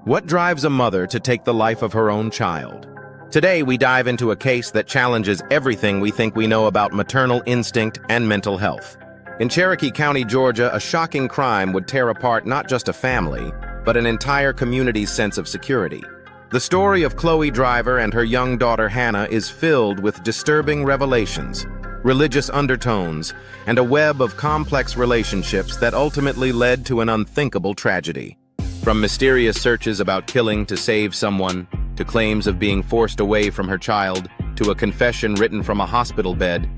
What drives a mother to take the life of her own child? Today, we dive into a case that challenges everything we think we know about maternal instinct and mental health. In Cherokee County, Georgia, a shocking crime would tear apart not just a family, but an entire community's sense of security. The story of Chloe Driver and her young daughter Hannah is filled with disturbing revelations, religious undertones, and a web of complex relationships that ultimately led to an unthinkable tragedy. From mysterious searches about killing to save someone, to claims of being forced away from her child, to a confession written from a hospital bed,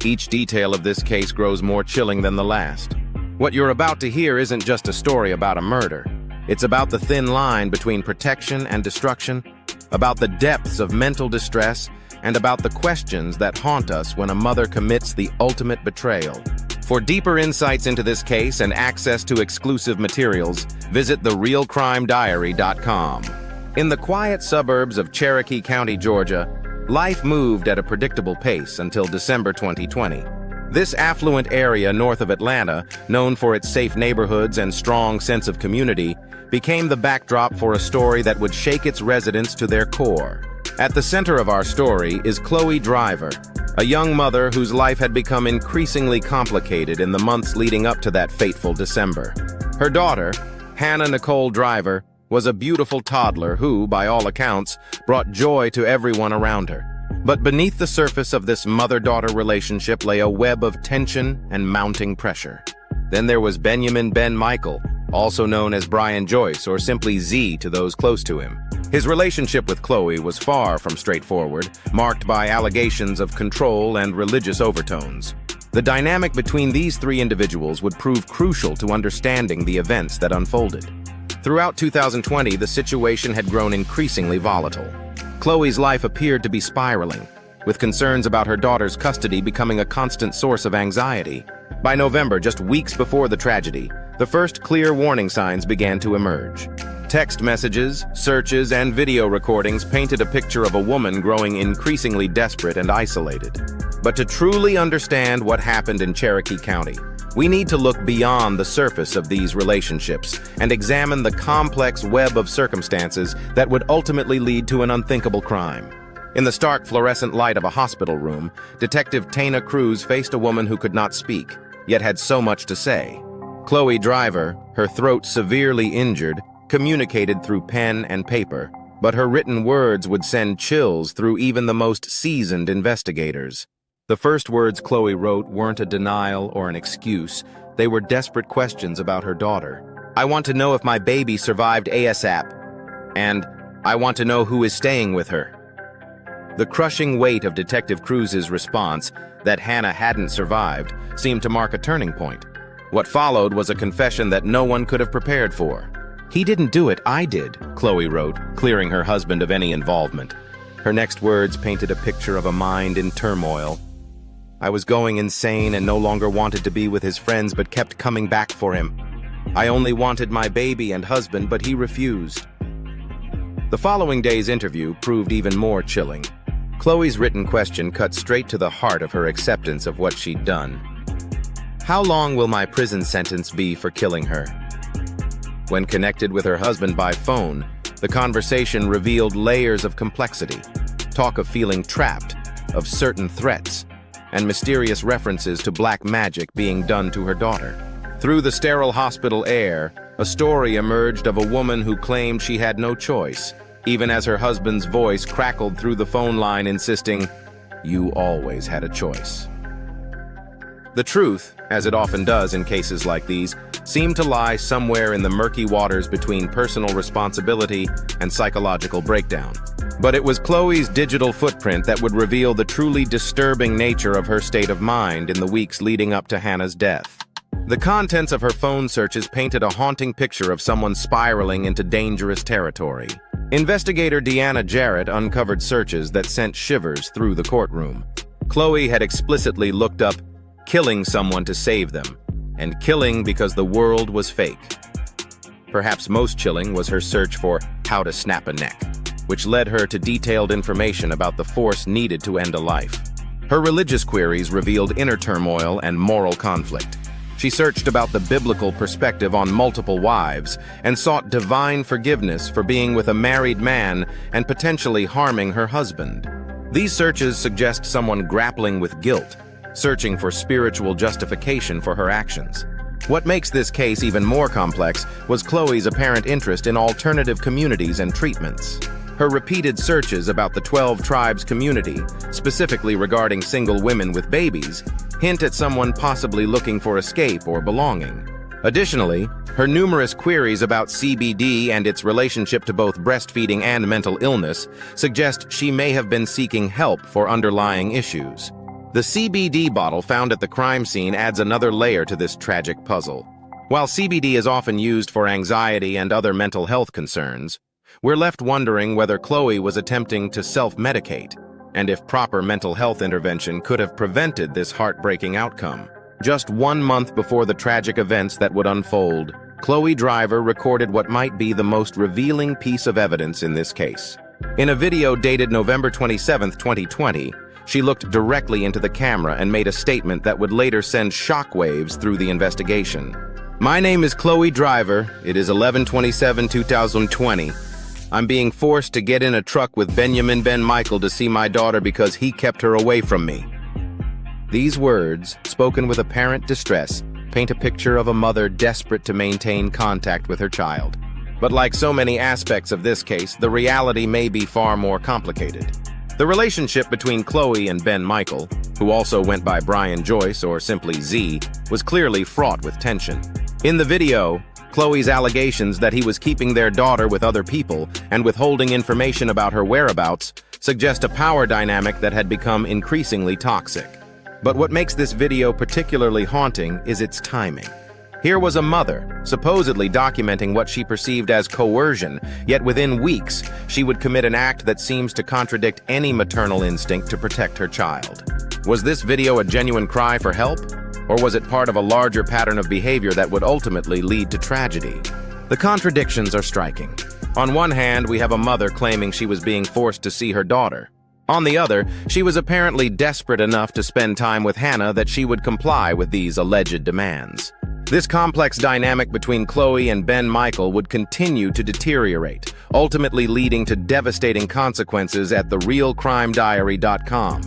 each detail of this case grows more chilling than the last. What you're about to hear isn't just a story about a murder. It's about the thin line between protection and destruction, about the depths of mental distress, and about the questions that haunt us when a mother commits the ultimate betrayal. For deeper insights into this case and access to exclusive materials, visit therealcrimediary.com. In the quiet suburbs of Cherokee County, Georgia, life moved at a predictable pace until December 2020. This affluent area north of Atlanta, known for its safe neighborhoods and strong sense of community, became the backdrop for a story that would shake its residents to their core. At the center of our story is Chloe Driver, a young mother whose life had become increasingly complicated in the months leading up to that fateful December. Her daughter, Hannah Nicole Driver, was a beautiful toddler who, by all accounts, brought joy to everyone around her. But beneath the surface of this mother-daughter relationship lay a web of tension and mounting pressure. Then there was Benjamin Ben Michael, also known as Brian Joyce, or simply Z to those close to him. His relationship with Chloe was far from straightforward, marked by allegations of control and religious overtones. The dynamic between these three individuals would prove crucial to understanding the events that unfolded. Throughout 2020, the situation had grown increasingly volatile. Chloe's life appeared to be spiraling, with concerns about her daughter's custody becoming a constant source of anxiety. By November, just weeks before the tragedy, the first clear warning signs began to emerge. Text messages, searches, and video recordings painted a picture of a woman growing increasingly desperate and isolated. But to truly understand what happened in Cherokee County, we need to look beyond the surface of these relationships and examine the complex web of circumstances that would ultimately lead to an unthinkable crime. In the stark fluorescent light of a hospital room, Detective Tana Cruz faced a woman who could not speak, yet had so much to say. Chloe Driver, her throat severely injured, communicated through pen and paper, but her written words would send chills through even the most seasoned investigators. The first words Chloe wrote weren't a denial or an excuse. They were desperate questions about her daughter. "I want to know if my baby survived ASAP," and "I want to know who is staying with her." The crushing weight of Detective Cruz's response, that Hannah hadn't survived, seemed to mark a turning point. What followed was a confession that no one could have prepared for. "He didn't do it, I did," Chloe wrote, clearing her husband of any involvement. Her next words painted a picture of a mind in turmoil. "I was going insane and no longer wanted to be with his friends but kept coming back for him. I only wanted my baby and husband, but he refused." The following day's interview proved even more chilling. Chloe's written question cut straight to the heart of her acceptance of what she'd done. "How long will my prison sentence be for killing her?" When connected with her husband by phone, the conversation revealed layers of complexity. Talk of feeling trapped, of certain threats, and mysterious references to black magic being done to her daughter. Through the sterile hospital air, a story emerged of a woman who claimed she had no choice, even as her husband's voice crackled through the phone line insisting, "You always had a choice." The truth, as it often does in cases like these, seemed to lie somewhere in the murky waters between personal responsibility and psychological breakdown. But it was Chloe's digital footprint that would reveal the truly disturbing nature of her state of mind in the weeks leading up to Hannah's death. The contents of her phone searches painted a haunting picture of someone spiraling into dangerous territory. Investigator Deanna Jarrett uncovered searches that sent shivers through the courtroom. Chloe had explicitly looked up killing someone to save them, and killing because the world was fake. Perhaps most chilling was her search for how to snap a neck, which led her to detailed information about the force needed to end a life. Her religious queries revealed inner turmoil and moral conflict. She searched about the biblical perspective on multiple wives and sought divine forgiveness for being with a married man and potentially harming her husband. These searches suggest someone grappling with guilt, searching for spiritual justification for her actions. What makes this case even more complex was Chloe's apparent interest in alternative communities and treatments. Her repeated searches about the 12 Tribes community, specifically regarding single women with babies, hint at someone possibly looking for escape or belonging. Additionally, her numerous queries about CBD and its relationship to both breastfeeding and mental illness suggest she may have been seeking help for underlying issues. The CBD bottle found at the crime scene adds another layer to this tragic puzzle. While CBD is often used for anxiety and other mental health concerns, we're left wondering whether Chloe was attempting to self-medicate, and if proper mental health intervention could have prevented this heartbreaking outcome. Just 1 month before the tragic events that would unfold, Chloe Driver recorded what might be the most revealing piece of evidence in this case. In a video dated November 27, 2020, she looked directly into the camera and made a statement that would later send shockwaves through the investigation. "My name is Chloe Driver. It is 11/27/2020. I'm being forced to get in a truck with Benjamin Ben Michael to see my daughter because he kept her away from me." These words, spoken with apparent distress, paint a picture of a mother desperate to maintain contact with her child. But like so many aspects of this case, the reality may be far more complicated. The relationship between Chloe and Ben Michael, who also went by Brian Joyce or simply Z, was clearly fraught with tension. In the video, Chloe's allegations that he was keeping their daughter with other people and withholding information about her whereabouts suggest a power dynamic that had become increasingly toxic. But what makes this video particularly haunting is its timing. Here was a mother, supposedly documenting what she perceived as coercion, yet within weeks, she would commit an act that seems to contradict any maternal instinct to protect her child. Was this video a genuine cry for help? Or was it part of a larger pattern of behavior that would ultimately lead to tragedy? The contradictions are striking. On one hand, we have a mother claiming she was being forced to see her daughter. On the other, she was apparently desperate enough to spend time with Hannah that she would comply with these alleged demands. This complex dynamic between Chloe and Ben Michael would continue to deteriorate, ultimately leading to devastating consequences at therealcrimediary.com.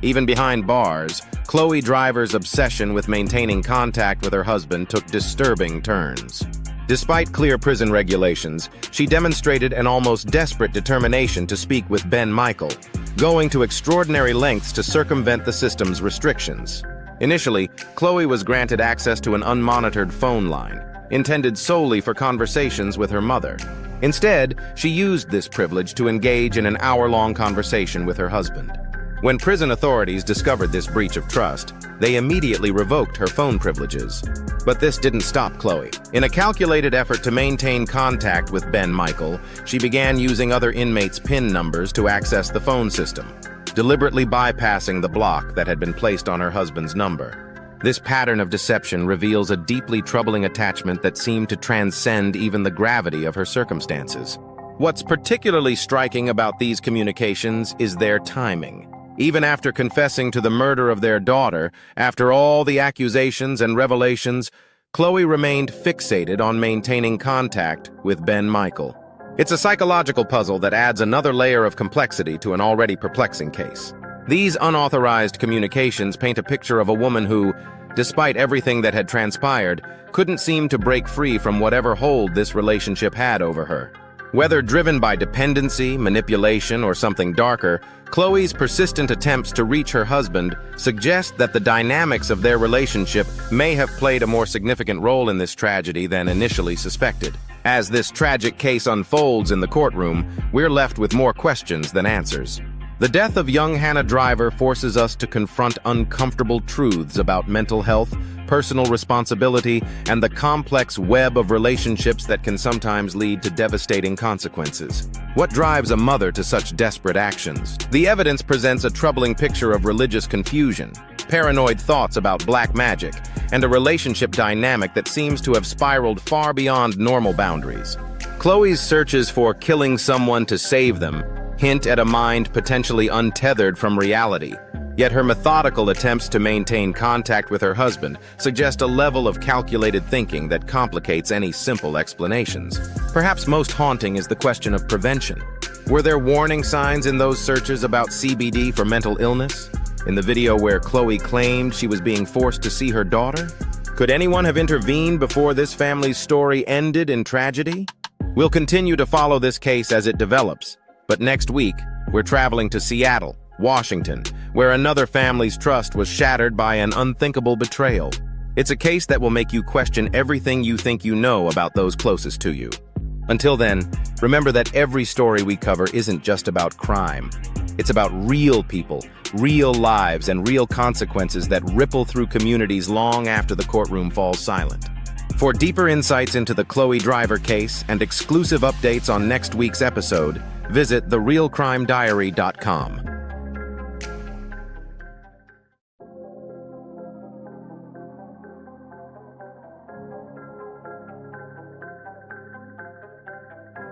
Even behind bars, Chloe Driver's obsession with maintaining contact with her husband took disturbing turns. Despite clear prison regulations, she demonstrated an almost desperate determination to speak with Ben Michael, going to extraordinary lengths to circumvent the system's restrictions. Initially, Chloe was granted access to an unmonitored phone line, intended solely for conversations with her mother. Instead, she used this privilege to engage in an hour-long conversation with her husband. When prison authorities discovered this breach of trust, they immediately revoked her phone privileges. But this didn't stop Chloe. In a calculated effort to maintain contact with Ben Michael, she began using other inmates' PIN numbers to access the phone system, deliberately bypassing the block that had been placed on her husband's number. This pattern of deception reveals a deeply troubling attachment that seemed to transcend even the gravity of her circumstances. What's particularly striking about these communications is their timing. Even after confessing to the murder of their daughter, after all the accusations and revelations, Chloe remained fixated on maintaining contact with Ben Michael. It's a psychological puzzle that adds another layer of complexity to an already perplexing case. These unauthorized communications paint a picture of a woman who, despite everything that had transpired, couldn't seem to break free from whatever hold this relationship had over her. Whether driven by dependency, manipulation, or something darker, Chloe's persistent attempts to reach her husband suggest that the dynamics of their relationship may have played a more significant role in this tragedy than initially suspected. As this tragic case unfolds in the courtroom, we're left with more questions than answers. The death of young Hannah Driver forces us to confront uncomfortable truths about mental health, personal responsibility, and the complex web of relationships that can sometimes lead to devastating consequences. What drives a mother to such desperate actions? The evidence presents a troubling picture of religious confusion, paranoid thoughts about black magic, and a relationship dynamic that seems to have spiraled far beyond normal boundaries. Chloe's searches for killing someone to save them hint at a mind potentially untethered from reality. Yet her methodical attempts to maintain contact with her husband suggest a level of calculated thinking that complicates any simple explanations. Perhaps most haunting is the question of prevention. Were there warning signs in those searches about CBD for mental illness? In the video where Chloe claimed she was being forced to see her daughter? Could anyone have intervened before this family's story ended in tragedy? We'll continue to follow this case as it develops, but next week, we're traveling to Seattle, Washington, where another family's trust was shattered by an unthinkable betrayal. It's a case that will make you question everything you think you know about those closest to you. Until then, remember that every story we cover isn't just about crime. It's about real people, real lives, and real consequences that ripple through communities long after the courtroom falls silent. For deeper insights into the Chloe Driver case and exclusive updates on next week's episode, visit therealcrimediary.com.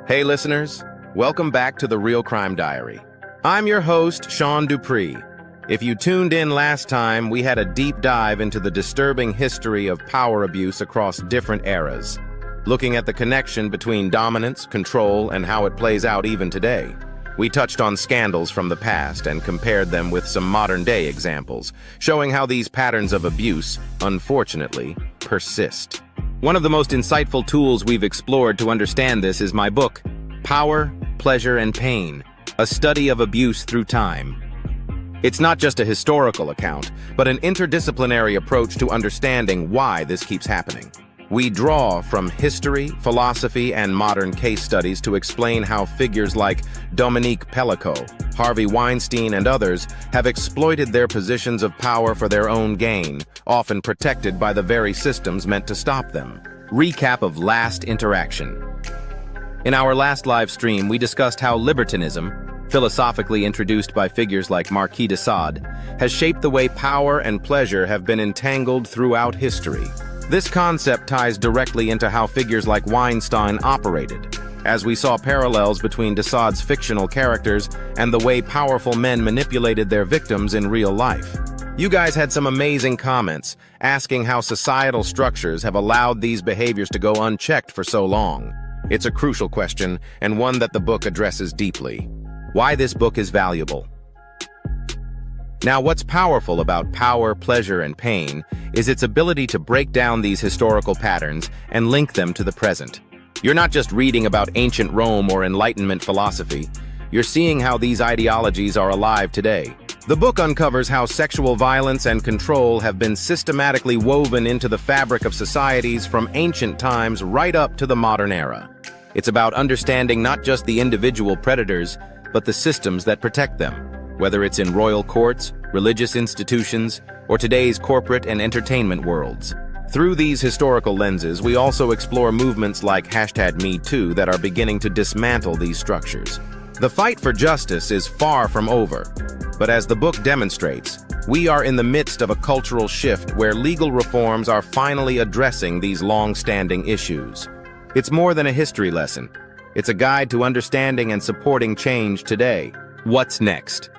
Hey listeners, welcome back to The Real Crime Diary. I'm your host, Sean Dupree. If you tuned in last time, we had a deep dive into the disturbing history of power abuse across different eras, looking at the connection between dominance, control, and how it plays out even today. We touched on scandals from the past and compared them with some modern-day examples, showing how these patterns of abuse, unfortunately, persist. One of the most insightful tools we've explored to understand this is my book, Power, Pleasure, and Pain, a study of abuse through time. It's not just a historical account, but an interdisciplinary approach to understanding why this keeps happening. We draw from history, philosophy, and modern case studies to explain how figures like Dominique Pellico, Harvey Weinstein, and others have exploited their positions of power for their own gain, often protected by the very systems meant to stop them. Recap of last interaction. In our last live stream, we discussed how libertinism, philosophically introduced by figures like Marquis de Sade, has shaped the way power and pleasure have been entangled throughout history. This concept ties directly into how figures like Weinstein operated, as we saw parallels between de Sade's fictional characters and the way powerful men manipulated their victims in real life. You guys had some amazing comments, asking how societal structures have allowed these behaviors to go unchecked for so long. It's a crucial question, and one that the book addresses deeply. Why this book is valuable. Now, what's powerful about Power, Pleasure, and Pain is its ability to break down these historical patterns and link them to the present. You're not just reading about ancient Rome or Enlightenment philosophy, you're seeing how these ideologies are alive today. The book uncovers how sexual violence and control have been systematically woven into the fabric of societies from ancient times right up to the modern era. It's about understanding not just the individual predators, but the systems that protect them, whether it's in royal courts, religious institutions, or today's corporate and entertainment worlds. Through these historical lenses, we also explore movements like #MeToo that are beginning to dismantle these structures. The fight for justice is far from over, but as the book demonstrates, we are in the midst of a cultural shift where legal reforms are finally addressing these long-standing issues. It's more than a history lesson. It's a guide to understanding and supporting change today. What's next?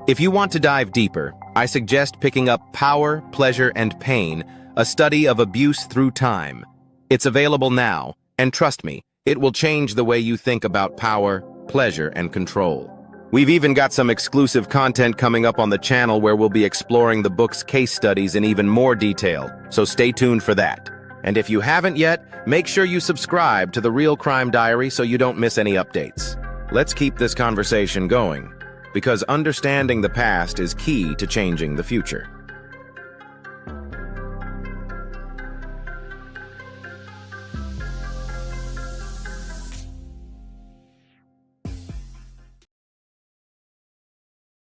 If you want to dive deeper, I suggest picking up Power, Pleasure, and Pain, a study of abuse through time. It's available now, and trust me, it will change the way you think about power, pleasure, and control. We've even got some exclusive content coming up on the channel where we'll be exploring the book's case studies in even more detail, so stay tuned for that. And if you haven't yet, make sure you subscribe to The Real Crime Diary so you don't miss any updates. Let's keep this conversation going, because understanding the past is key to changing the future.